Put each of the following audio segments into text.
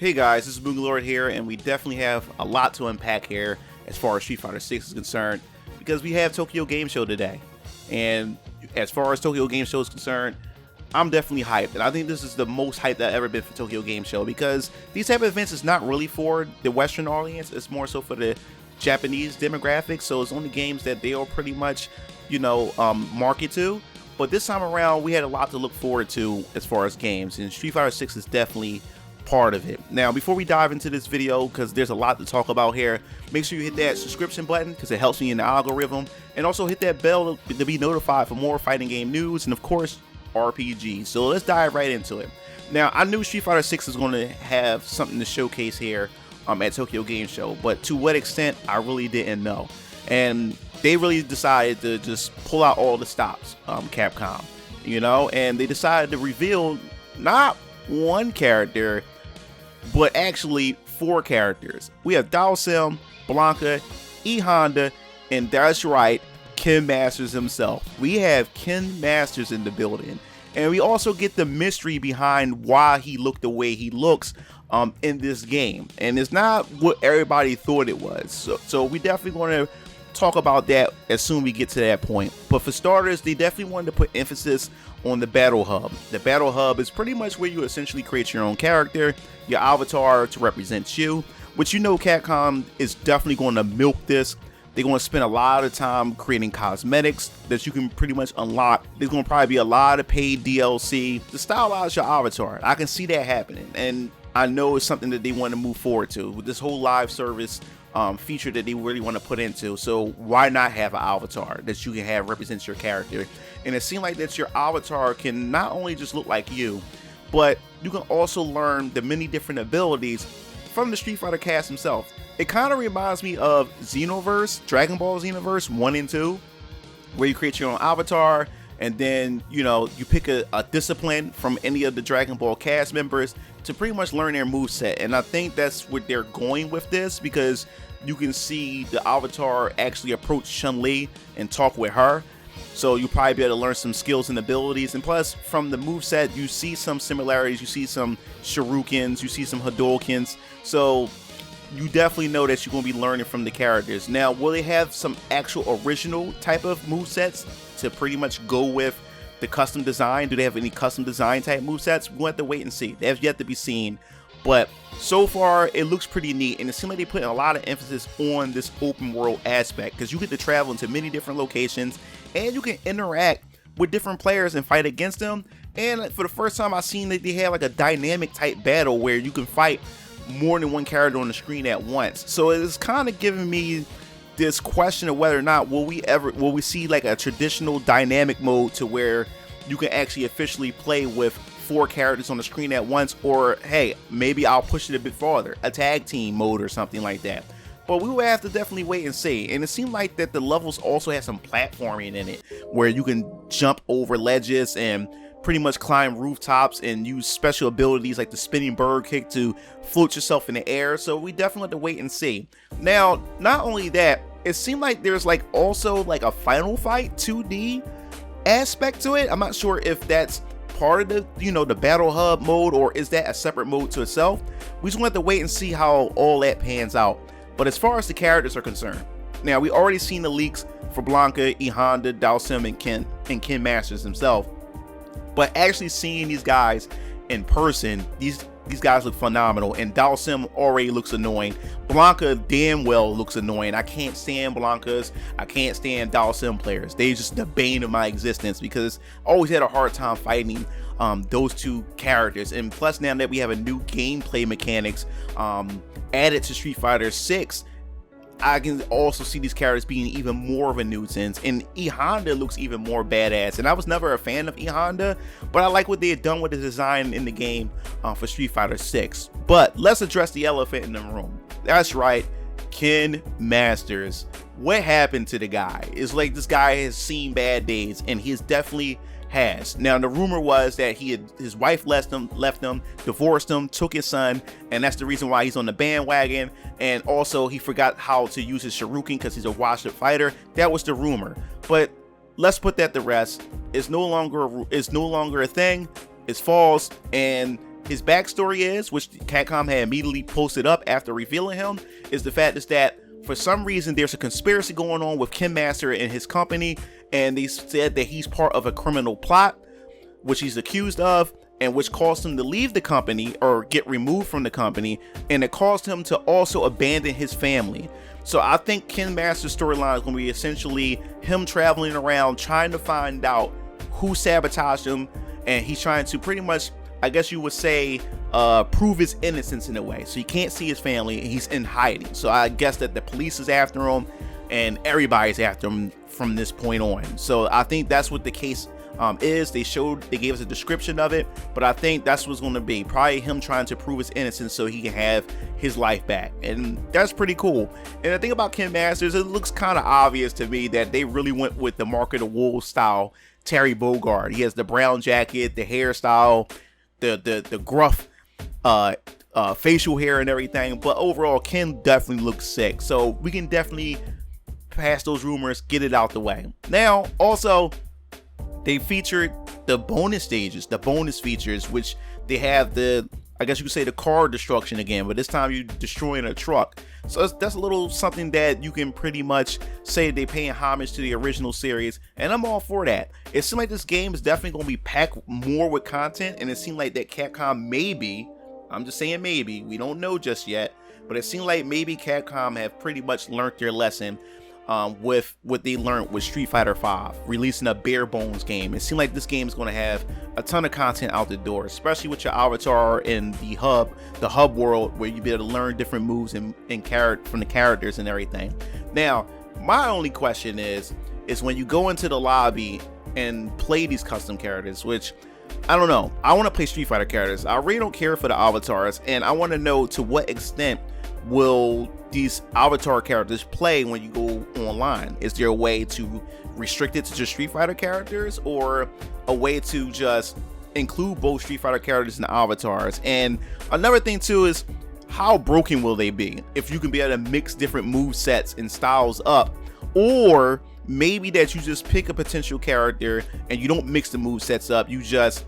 Hey guys, this is MugenLord here, and we definitely have a lot to unpack here as far as Street Fighter 6 is concerned, because we have Tokyo Game Show today. And as far as Tokyo Game Show is concerned, I'm definitely hyped, and I think this is the most hyped I've ever been for Tokyo Game Show, because these type of events is not really for the Western audience, it's more so for the Japanese demographic, so it's only games that they are pretty much, market to. But this time around, we had a lot to look forward to as far as games, and Street Fighter 6 is definitely part of it. Now, before we dive into this video, because there's a lot to talk about here, make sure you hit that subscription button because it helps me in the algorithm, and also hit that bell to be notified for more fighting game news and of course RPGs. So let's dive right into it. Now, I knew Street Fighter 6 is going to have something to showcase here at Tokyo Game Show, but to what extent I really didn't know. And they really decided to just pull out all the stops, Capcom, and they decided to reveal not one character but actually 4 characters. We have Dhalsim, Blanka, E.Honda, and that's right, Ken Masters himself. We have Ken Masters in the building, and we also get the mystery behind why he looked the way he looks in this game, and it's not what everybody thought it was. So we definitely want to talk about that as soon as we get to that point. But for starters, they definitely wanted to put emphasis on the battle hub. The battle hub is pretty much where you essentially create your own character, your avatar to represent you, which Capcom is definitely going to milk this. They're going to spend a lot of time creating cosmetics that you can pretty much unlock. There's going to probably be a lot of paid DLC to stylize your avatar. I can see that happening, and I know it's something that they want to move forward to with this whole live service feature that they really want to put into. So why not have an avatar that you can have represents your character? And it seems like that your avatar can not only just look like you, but you can also learn the many different abilities from the Street Fighter cast himself. It kind of reminds me of Xenoverse, Dragon Ball Xenoverse 1 and 2, where you create your own avatar, and then you pick a discipline from any of the Dragon Ball cast members to pretty much learn their moveset. And I think that's what they're going with this, because you can see the avatar actually approach Chun-Li and talk with her. So you'll probably be able to learn some skills and abilities. And plus, from the moveset, you see some similarities. You see some shurikens, you see some Hadoukens. So you definitely know that you're going to be learning from the characters. Now, will they have some actual original type of movesets to pretty much go with the custom design? Do they have any custom design type movesets? We'll have to wait and see. They have yet to be seen. But so far, it looks pretty neat, and it seems like they put a lot of emphasis on this open world aspect, because you get to travel into many different locations, and you can interact with different players and fight against them. And for the first time, I've seen that they have like a dynamic type battle where you can fight more than one character on the screen at once. So it's kind of giving me this question of whether or not will we see like a traditional dynamic mode to where you can actually officially play with 4 characters on the screen at once, or hey, maybe I'll push it a bit farther, a tag team mode or something like that. But we will have to definitely wait and see. And it seemed like that the levels also have some platforming in it, where you can jump over ledges and pretty much climb rooftops and use special abilities like the spinning bird kick to float yourself in the air. So we definitely have to wait and see. Now, not only that, it seemed like there's like also like a Final Fight 2D aspect to it. I'm not sure if that's part of the the battle hub mode, or is that a separate mode to itself. We just want to wait and see how all that pans out. But as far as the characters are concerned, now we already seen the leaks for Blanka, E.Honda, Dhalsim, and Ken Masters himself. But actually seeing these guys in person, these guys look phenomenal, and Dhalsim already looks annoying. Blanka damn well looks annoying. I can't stand Blankas. I can't stand Dhalsim players. They just the bane of my existence, because I always had a hard time fighting those 2 characters. And plus, now that we have a new gameplay mechanics added to Street Fighter 6, I can also see these characters being even more of a nuisance, and E.Honda looks even more badass. And I was never a fan of E.Honda, but I like what they had done with the design in the game for Street Fighter 6. But let's address the elephant in the room. That's right, Ken Masters. What happened to the guy? It's like this guy has seen bad days, and he's definitely has. Now, the rumor was that his wife left him, divorced him, took his son, and that's the reason why he's on the bandwagon. And also, he forgot how to use his shuriken because he's a washed up fighter. That was the rumor. But let's put that to rest. It's no longer a thing. It's false, and his backstory is, which Capcom had immediately posted up after revealing him, is the fact is that for some reason there's a conspiracy going on with Ken Master and his company, and they said that he's part of a criminal plot, which he's accused of, and which caused him to leave the company or get removed from the company, and it caused him to also abandon his family. So I think Ken Master's storyline is going to be essentially him traveling around trying to find out who sabotaged him, and he's trying to pretty much, I guess you would say, prove his innocence in a way. So he can't see his family, and he's in hiding. So I guess that the police is after him, and everybody's after him from this point on. So I think that's what the case is. They gave us a description of it, but I think that's what's going to be, probably him trying to prove his innocence so he can have his life back, and that's pretty cool. And the thing about Ken Masters, it looks kind of obvious to me that they really went with the Mark of the Wolves style Terry Bogard. He has the brown jacket, the hairstyle, the gruff facial hair and everything, but overall Ken definitely looks sick, so we can definitely pass those rumors, get it out the way. Now also, they featured the bonus stages, the bonus features, which they have the, I guess you could say, the car destruction again, but this time you're destroying a truck. So that's a little something that you can pretty much say they're paying homage to the original series, and I'm all for that. It seems like this game is definitely going to be packed more with content, and it seemed like that Capcom maybe, I'm just saying maybe, we don't know just yet, but it seemed like maybe Capcom have pretty much learned their lesson with what they learned with Street Fighter V, releasing a bare bones game. It seemed like this game is going to have a ton of content out the door, especially with your avatar in the hub world, where you be able to learn different moves from the characters and everything. Now, my only question is when you go into the lobby and play these custom characters, which I don't know, I want to play Street Fighter characters. I really don't care for the avatars, and I want to know to what extent will these avatar characters play when you go online. Is there a way to restrict it to just Street Fighter characters, or a way to just include both Street Fighter characters and avatars? And another thing too is, how broken will they be if you can be able to mix different move sets and styles up, or maybe that you just pick a potential character and you don't mix the move sets up, you just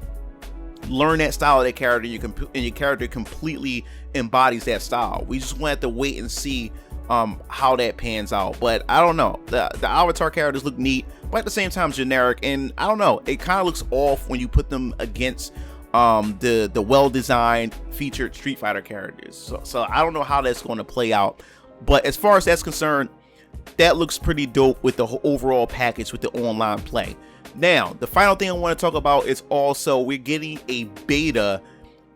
learn that style of that character, and your character completely embodies that style. We just want to have to wait and see how that pans out. But I don't know, the avatar characters look neat, but at the same time generic, and I don't know, it kind of looks off when you put them against the well-designed featured Street Fighter characters. So I don't know how that's going to play out, but as far as that's concerned, that looks pretty dope with the overall package with the online play. Now, the final thing I want to talk about is also we're getting a beta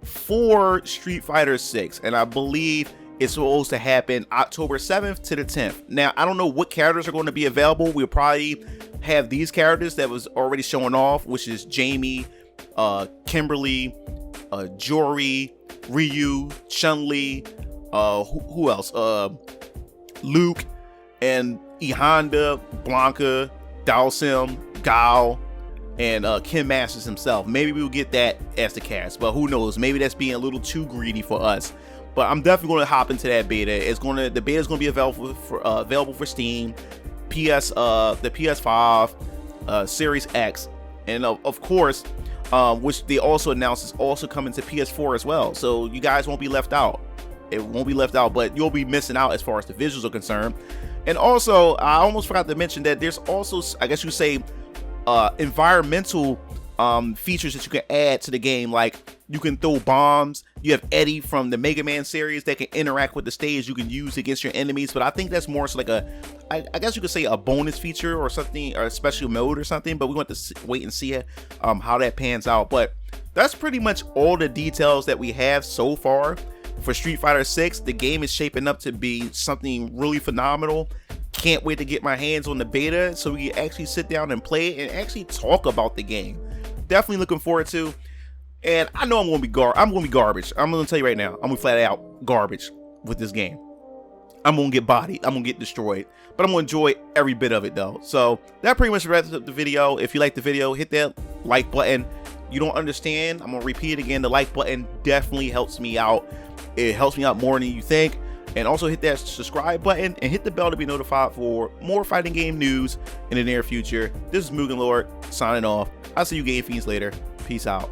for Street Fighter 6, and I believe it's supposed to happen October 7th to the 10th. Now, I don't know what characters are going to be available. We'll probably have these characters that was already showing off, which is Jamie, Kimberly, Jory, Ryu, Chun-Li, who else? Luke, and E.Honda, Blanka, Dhalsim, Gao, and Ken Masters himself. Maybe we'll get that as the cast, but who knows? Maybe that's being a little too greedy for us. But I'm definitely going to hop into that beta. The beta is going to be available for Steam, the PS5, Series X, and of course, which they also announced is also coming to PS4 as well. So you guys won't be left out. It won't be left out, but you'll be missing out as far as the visuals are concerned. And also, I almost forgot to mention that there's also, I guess you say, environmental features that you can add to the game. Like, you can throw bombs. You have Eddie from the Mega Man series that can interact with the stage, you can use against your enemies. But I think that's more so like I guess you could say a bonus feature or something, or a special mode or something. But we want to wait and see how that pans out. But that's pretty much all the details that we have so far for Street Fighter 6. The game is shaping up to be something really phenomenal. Can't wait to get my hands on the beta so we can actually sit down and play it and actually talk about the game. Definitely looking forward to. And I know I'm going to be garbage. I'm going to tell you right now, I'm going to flat out garbage with this game. I'm going to get bodied. I'm going to get destroyed. But I'm going to enjoy every bit of it though. So that pretty much wraps up the video. If you like the video, hit that like button. You don't understand, I'm going to repeat it again. The like button definitely helps me out. It helps me out more than you think. And also hit that subscribe button and hit the bell to be notified for more fighting game news in the near future. This is MugenLord signing off. I'll see you game fiends later. Peace out.